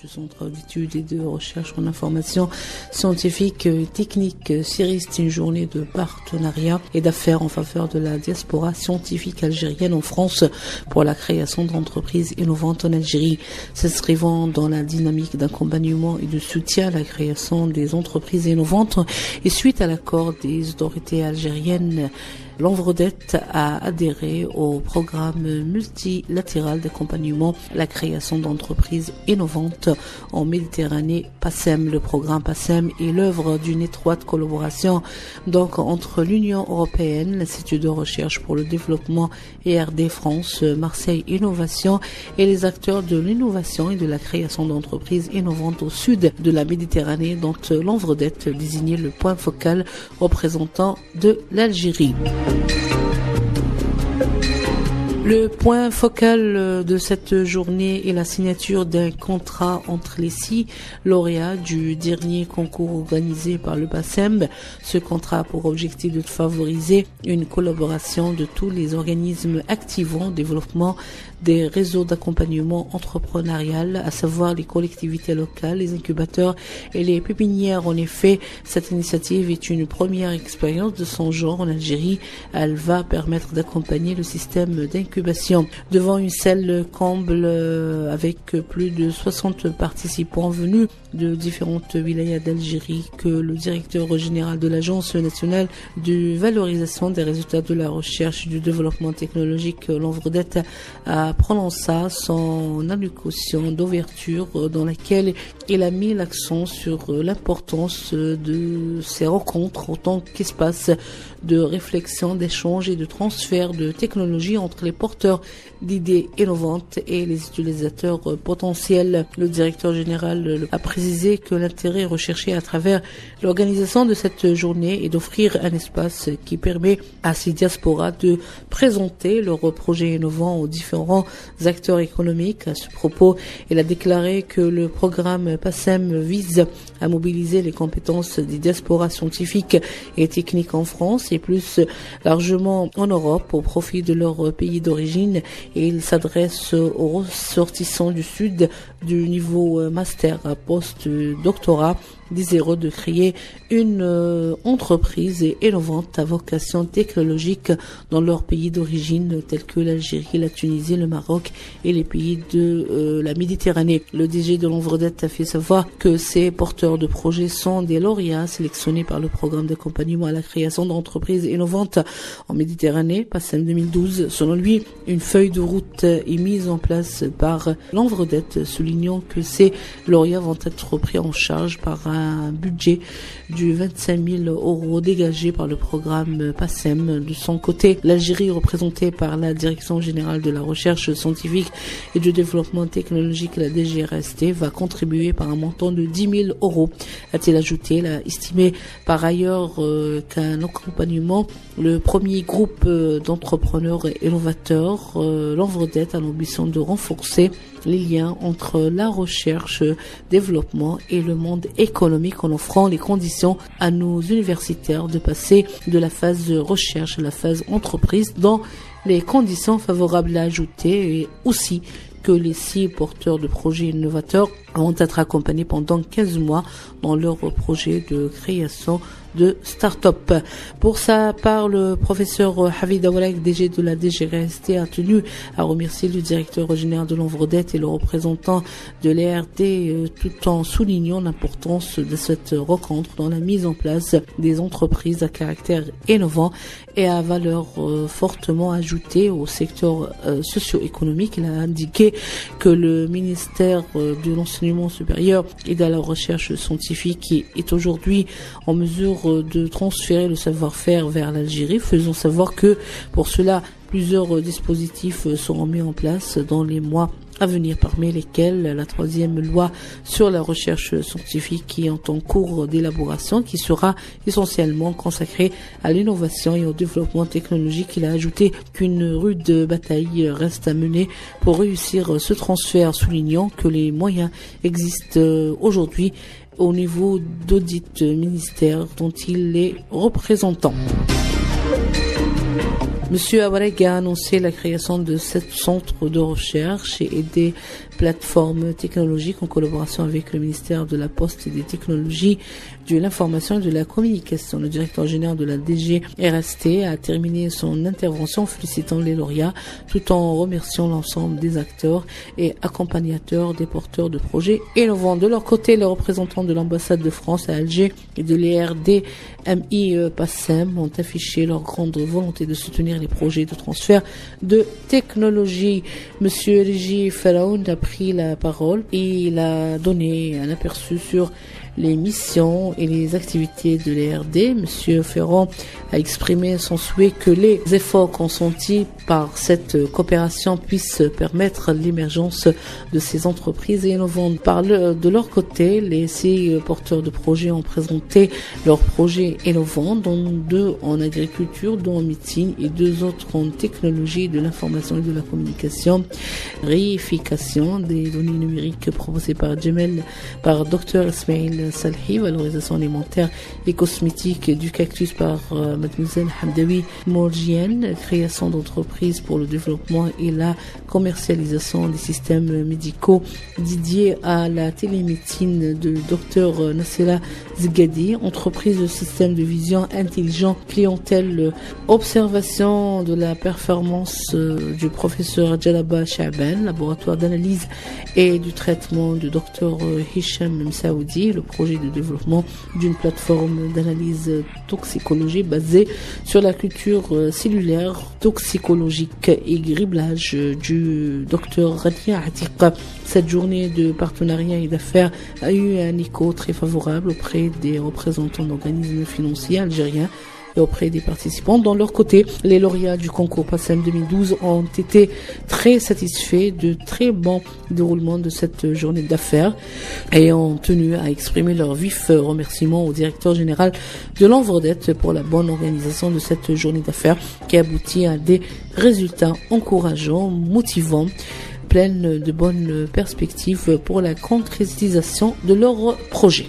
du Centre d'études et de recherche en information scientifique et technique CIRIS, une journée de partenariat et d'affaires en faveur de la diaspora scientifique algérienne en France pour la création d'entreprises innovantes en Algérie, s'inscrivant dans la dynamique d'accompagnement et de soutien à la création des entreprises innovantes et suite à l'accord des autorités algériennes. L'Envredette a adhéré au programme multilatéral d'accompagnement à la création d'entreprises innovantes en Méditerranée, PACEM. Le programme PACEM est l'œuvre d'une étroite collaboration donc entre l'Union européenne, l'Institut de recherche pour le développement ERD France, Marseille Innovation et les acteurs de l'innovation et de la création d'entreprises innovantes au sud de la Méditerranée, dont l'Envredette désignait le point focal représentant de l'Algérie. Le point focal de cette journée est la signature d'un contrat entre les 6 lauréats du dernier concours organisé par le PACEM. Ce contrat a pour objectif de favoriser une collaboration de tous les organismes activant le développement des réseaux d'accompagnement entrepreneurial, à savoir les collectivités locales, les incubateurs et les pépinières. En effet, cette initiative est une première expérience de son genre en Algérie. Elle va permettre d'accompagner le système d'incubation. Devant une salle comble avec plus de 60 participants venus de différentes wilayas d'Algérie, que le directeur général de l'Agence nationale de valorisation des résultats de la recherche et du développement technologique, l'Envredette, a prononcé son allocution d'ouverture dans laquelle il a mis l'accent sur l'importance de ces rencontres en tant qu'espace de réflexion, d'échange et de transfert de technologies entre les porteurs d'idées innovantes et les utilisateurs potentiels. Le directeur général a précisé que l'intérêt recherché à travers l'organisation de cette journée est d'offrir un espace qui permet à ces diasporas de présenter leurs projets innovants aux différents acteurs économiques. À ce propos, il a déclaré que le programme PACEM vise à mobiliser les compétences des diasporas scientifiques et techniques en France et plus largement en Europe au profit de leur pays d'origine, et il s'adresse aux ressortissants du Sud du niveau master à post-doctorat désireux de créer une entreprise innovante à vocation technologique dans leur pays d'origine tels que l'Algérie, la Tunisie, le Maroc et les pays de la Méditerranée. Le DG de l'Envredette a fait savoir que ces porteurs de projets sont des lauréats sélectionnés par le programme d'accompagnement à la création d'entreprises innovantes en Méditerranée, PACEM 2012. Selon lui, une feuille de route est mise en place par l'Envredette, soulignant que ces lauréats vont être pris en charge par un budget de 25 000 € dégagé par le programme PACEM. De son côté, l'Algérie, représentée par la Direction générale de la recherche scientifique et du développement technologique, la DGRST, va contribuer par un montant de 10 000 €, a-t-il ajouté. Il a estimé par ailleurs qu'un accompagnement, le premier groupe d'entrepreneurs et innovateurs, l'Envredette, a l'ambition de renforcer les liens entre la recherche, développement et le monde économique en offrant les conditions à nos universitaires de passer de la phase recherche à la phase entreprise dans les conditions favorables, à ajouter, et aussi que les 6 porteurs de projets innovateurs vont être accompagnés pendant 15 mois dans leur projet de création de start-up. Pour sa part, le professeur Hafid Aoualek, DG de la DGRST, a tenu à remercier le directeur général de l'Envredette et le représentant de l'ERD, tout en soulignant l'importance de cette rencontre dans la mise en place des entreprises à caractère innovant et à valeur fortement ajoutée au secteur socio-économique. Il a indiqué que le ministère de l'enseignement supérieur et de la recherche scientifique est aujourd'hui en mesure de transférer le savoir-faire vers l'Algérie, faisant savoir que pour cela, plusieurs dispositifs seront mis en place dans les mois à venir, parmi lesquels la 3e loi sur la recherche scientifique qui est en cours d'élaboration, qui sera essentiellement consacrée à l'innovation et au développement technologique. Il a ajouté qu'une rude bataille reste à mener pour réussir ce transfert, soulignant que les moyens existent aujourd'hui au niveau d'audit ministère dont il est représentant. Monsieur Aoualek a annoncé la création de 7 centres de recherche et des plateforme technologique en collaboration avec le ministère de la Poste et des Technologies de l'Information et de la Communication. Le directeur général de la DGRST a terminé son intervention félicitant les lauréats tout en remerciant l'ensemble des acteurs et accompagnateurs des porteurs de projets innovants. De leur côté, les représentants de l'ambassade de France à Alger et de l'ERDMI PASSEM ont affiché leur grande volonté de soutenir les projets de transfert de technologie. Monsieur Régis Pharaon a pris la parole et il a donné un aperçu sur les missions et les activités de l'ERD. Monsieur Ferrand a exprimé son souhait que les efforts consentis par cette coopération puissent permettre l'émergence de ces entreprises innovantes. De leur côté, les 6 porteurs de projets ont présenté leurs projets innovants, dont 2 en agriculture, 2 en médecine et 2 autres en technologie de l'information et de la communication. Réification des données numériques proposées par Dr Ismail Salhi, valorisation alimentaire et cosmétique du cactus par Mademoiselle Hamdawi Mourjienne, création d'entreprises pour le développement et la commercialisation des systèmes médicaux dédiés à la télémédecine de Dr Nassera Zgadi, entreprise de système de vision intelligent clientèle, observation de la performance du professeur Jalaba Shaban, laboratoire d'analyse et du traitement de Dr Hicham Msaoudi, le projet de développement d'une plateforme d'analyse toxicologie basée sur la culture cellulaire toxicologique et criblage du Dr Radia Atiqa. Cette journée de partenariat et d'affaires a eu un écho très favorable auprès des représentants d'organismes financiers algériens et auprès des participants. Dans leur côté, les lauréats du concours PASSEM 2012 ont été très satisfaits de très bon déroulement de cette journée d'affaires et ont tenu à exprimer leur vif remerciement au directeur général de l'Envordette pour la bonne organisation de cette journée d'affaires qui aboutit à des résultats encourageants, motivants, pleine de bonnes perspectives pour la concrétisation de leurs projets.